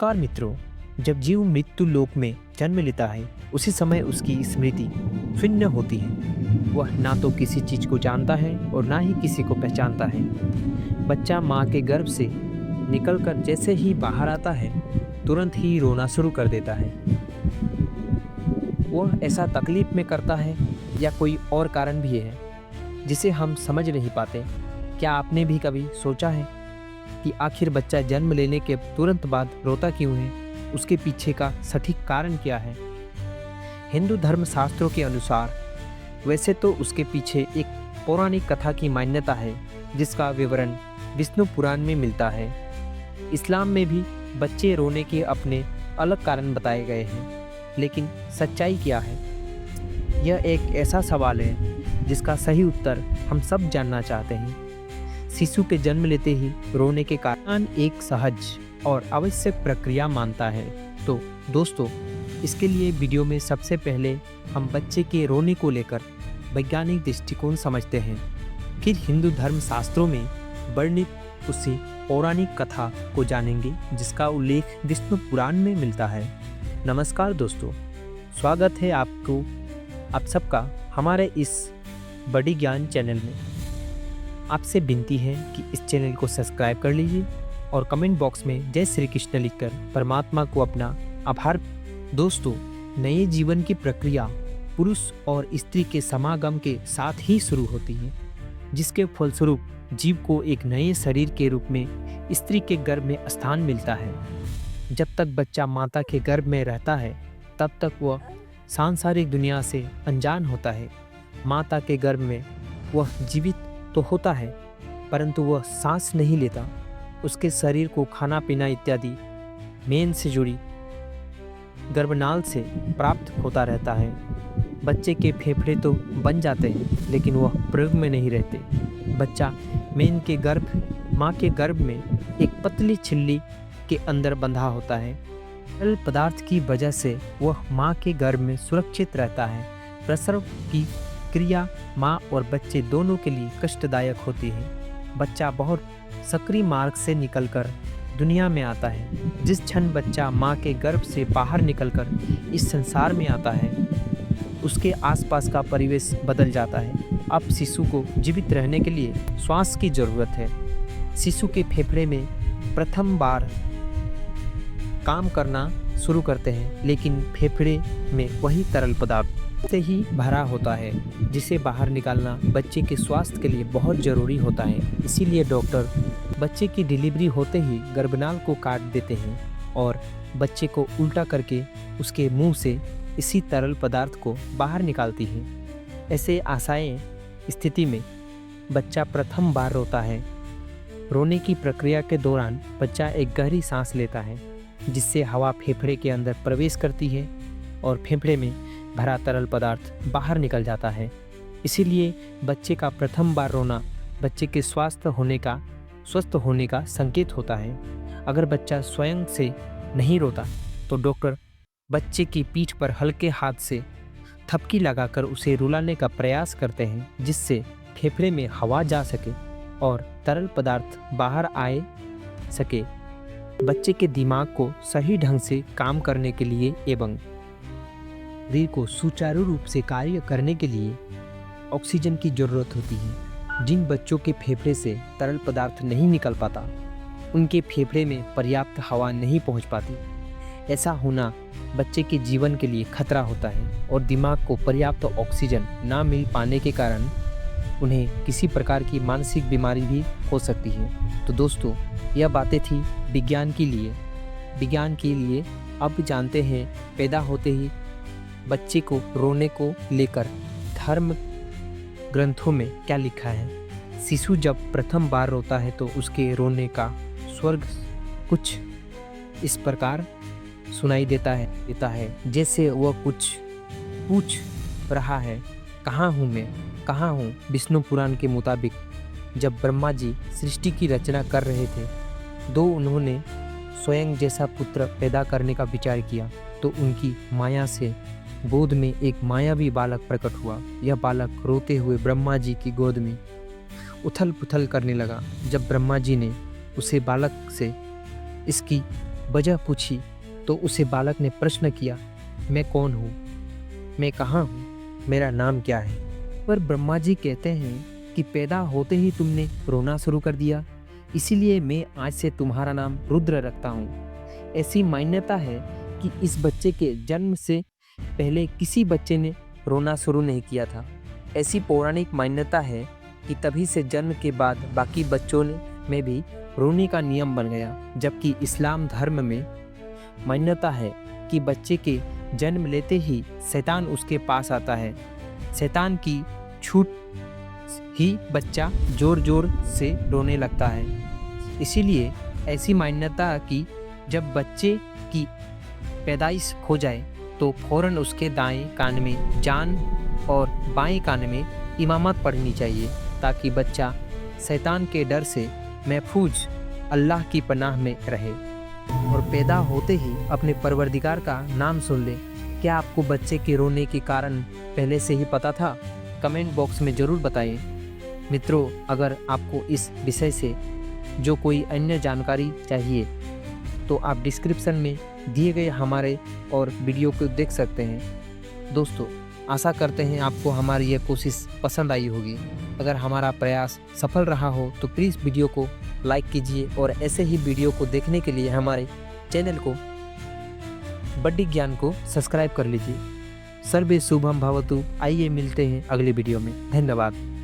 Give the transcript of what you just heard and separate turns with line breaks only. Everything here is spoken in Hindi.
नमस्कार मित्रों। जब जीव मृत्यु लोक में जन्म लेता है उसी समय उसकी स्मृति शून्य होती है। वह ना तो किसी चीज को जानता है और ना ही किसी को पहचानता है। बच्चा माँ के गर्भ से निकलकर जैसे ही बाहर आता है तुरंत ही रोना शुरू कर देता है। वह ऐसा तकलीफ में करता है या कोई और कारण भी है जिसे हम समझ नहीं पाते। क्या आपने भी कभी सोचा है कि आखिर बच्चा जन्म लेने के तुरंत बाद रोता क्यों है? उसके पीछे का सटीक कारण क्या है? हिंदू धर्म शास्त्रों के अनुसार वैसे तो उसके पीछे एक पौराणिक कथा की मान्यता है जिसका विवरण विष्णु पुराण में मिलता है। इस्लाम में भी बच्चे रोने के अपने अलग कारण बताए गए हैं, लेकिन सच्चाई क्या है? यह एक ऐसा सवाल है जिसका सही उत्तर हम सब जानना चाहते हैं। शिशु के जन्म लेते ही रोने के कारण एक सहज और आवश्यक प्रक्रिया मानता है। तो दोस्तों, इसके लिए वीडियो में सबसे पहले हम बच्चे के रोने को लेकर वैज्ञानिक दृष्टिकोण समझते हैं। फिर हिंदू धर्म शास्त्रों में वर्णित उसी पौराणिक कथा को जानेंगे जिसका उल्लेख विष्णु पुराण में मिलता है। नमस्कार दोस्तों, स्वागत है आप सबका हमारे इस बड़ी ज्ञान चैनल में। आपसे विनती है कि इस चैनल को सब्सक्राइब कर लीजिए और कमेंट बॉक्स में जय श्री कृष्ण लिखकर परमात्मा को अपना आभार। दोस्तों, नए जीवन की प्रक्रिया पुरुष और स्त्री के समागम के साथ ही शुरू होती है, जिसके फलस्वरूप जीव को एक नए शरीर के रूप में स्त्री के गर्भ में स्थान मिलता है। जब तक बच्चा माता के गर्भ में रहता है तब तक वह सांसारिक दुनिया से अनजान होता है। माता के गर्भ में वह जीवित तो होता है, परंतु वह सांस नहीं लेता। उसके शरीर को खाना पीना इत्यादि मेन से जुड़ी गर्भनाल से प्राप्त होता रहता है। बच्चे के फेफड़े तो बन जाते हैं, लेकिन वह प्रयोग में नहीं रहते। बच्चा माँ के गर्भ में एक पतली छिल्ली के अंदर बंधा होता है। तरल पदार्थ की वजह से वह माँ के गर्भ में सुरक्षित रहता है। प्रसव की क्रिया माँ और बच्चे दोनों के लिए कष्टदायक होती है। बच्चा बहुत सक्रिय मार्ग से निकलकर दुनिया में आता है। जिस क्षण बच्चा माँ के गर्भ से बाहर निकलकर इस संसार में आता है, उसके आसपास का परिवेश बदल जाता है। अब शिशु को जीवित रहने के लिए श्वास की जरूरत है। शिशु के फेफड़े में प्रथम बार काम करना शुरू करते हैं, लेकिन फेफड़े में वही तरल पदार्थ से ही भरा होता है जिसे बाहर निकालना बच्चे के स्वास्थ्य के लिए बहुत ज़रूरी होता है। इसीलिए डॉक्टर बच्चे की डिलीवरी होते ही गर्भनाल को काट देते हैं और बच्चे को उल्टा करके उसके मुंह से इसी तरल पदार्थ को बाहर निकालती हैं। ऐसे आशाएं स्थिति में बच्चा प्रथम बार रोता है। रोने की प्रक्रिया के दौरान बच्चा एक गहरी सांस लेता है, जिससे हवा फेफड़े के अंदर प्रवेश करती है और फेफड़े में भरा तरल पदार्थ बाहर निकल जाता है। इसीलिए बच्चे का प्रथम बार रोना बच्चे के स्वस्थ होने का संकेत होता है। अगर बच्चा स्वयं से नहीं रोता तो डॉक्टर बच्चे की पीठ पर हल्के हाथ से थपकी लगाकर उसे रुलाने का प्रयास करते हैं, जिससे फेफड़े में हवा जा सके और तरल पदार्थ बाहर आए सके। बच्चे के दिमाग को सही ढंग से काम करने के लिए एवं शरीर को सुचारू रूप से कार्य करने के लिए ऑक्सीजन की जरूरत होती है। जिन बच्चों के फेफड़े से तरल पदार्थ नहीं निकल पाता, उनके फेफड़े में पर्याप्त हवा नहीं पहुंच पाती। ऐसा होना बच्चे के जीवन के लिए खतरा होता है और दिमाग को पर्याप्त ऑक्सीजन ना मिल पाने के कारण उन्हें किसी प्रकार की मानसिक बीमारी भी हो सकती है। तो दोस्तों, यह बातें थी विज्ञान के लिए। अब जानते हैं पैदा होते ही बच्चे को रोने को लेकर धर्म ग्रंथों में क्या लिखा है। शिशु जब प्रथम बार रोता है तो उसके रोने का स्वर कुछ इस प्रकार सुनाई देता है जैसे वह कुछ पूछ रहा है, कहाँ हूँ मैं, कहाँ हूँ। विष्णु पुराण के मुताबिक जब ब्रह्मा जी सृष्टि की रचना कर रहे थे तो उन्होंने स्वयं जैसा पुत्र पैदा करने का विचार किया, तो उनकी माया से गोद में एक मायावी बालक प्रकट हुआ। यह बालक रोते हुए ब्रह्मा जी की गोद में उथल पुथल करने लगा। जब ब्रह्मा जी ने उसे बालक से इसकी वजह पूछी तो उसे बालक ने प्रश्न किया, मैं कौन हूँ, मैं कहाँ हूँ, मेरा नाम क्या है। पर ब्रह्मा जी कहते हैं कि पैदा होते ही तुमने रोना शुरू कर दिया, इसीलिए मैं आज से तुम्हारा नाम रुद्र रखता हूँ। ऐसी मान्यता है कि इस बच्चे के जन्म से पहले किसी बच्चे ने रोना शुरू नहीं किया था। ऐसी पौराणिक मान्यता है कि तभी से जन्म के बाद बाकी बच्चों में भी रोने का नियम बन गया। जबकि इस्लाम धर्म में मान्यता है कि बच्चे के जन्म लेते ही शैतान उसके पास आता है। शैतान की छूट ही बच्चा जोर जोर से रोने लगता है। इसीलिए ऐसी मान्यता कि जब बच्चे की पैदाइश हो जाए तो फौरन उसके दाएं कान में जान और बाएं कान में इमामत पढ़नी चाहिए, ताकि बच्चा शैतान के डर से महफूज अल्लाह की पनाह में रहे और पैदा होते ही अपने परवरदिगार का नाम सुन ले। क्या आपको बच्चे के रोने के कारण पहले से ही पता था? कमेंट बॉक्स में ज़रूर बताएं। मित्रों, अगर आपको इस विषय से जो कोई अन्य जानकारी चाहिए तो आप डिस्क्रिप्शन में दिए गए हमारे और वीडियो को देख सकते हैं। दोस्तों, आशा करते हैं आपको हमारी ये कोशिश पसंद आई होगी। अगर हमारा प्रयास सफल रहा हो तो प्लीज़ वीडियो को लाइक कीजिए और ऐसे ही वीडियो को देखने के लिए हमारे चैनल को बड्डी ज्ञान को सब्सक्राइब कर लीजिए। सर्वे शुभम भवतु। आइए मिलते हैं अगले वीडियो में। धन्यवाद।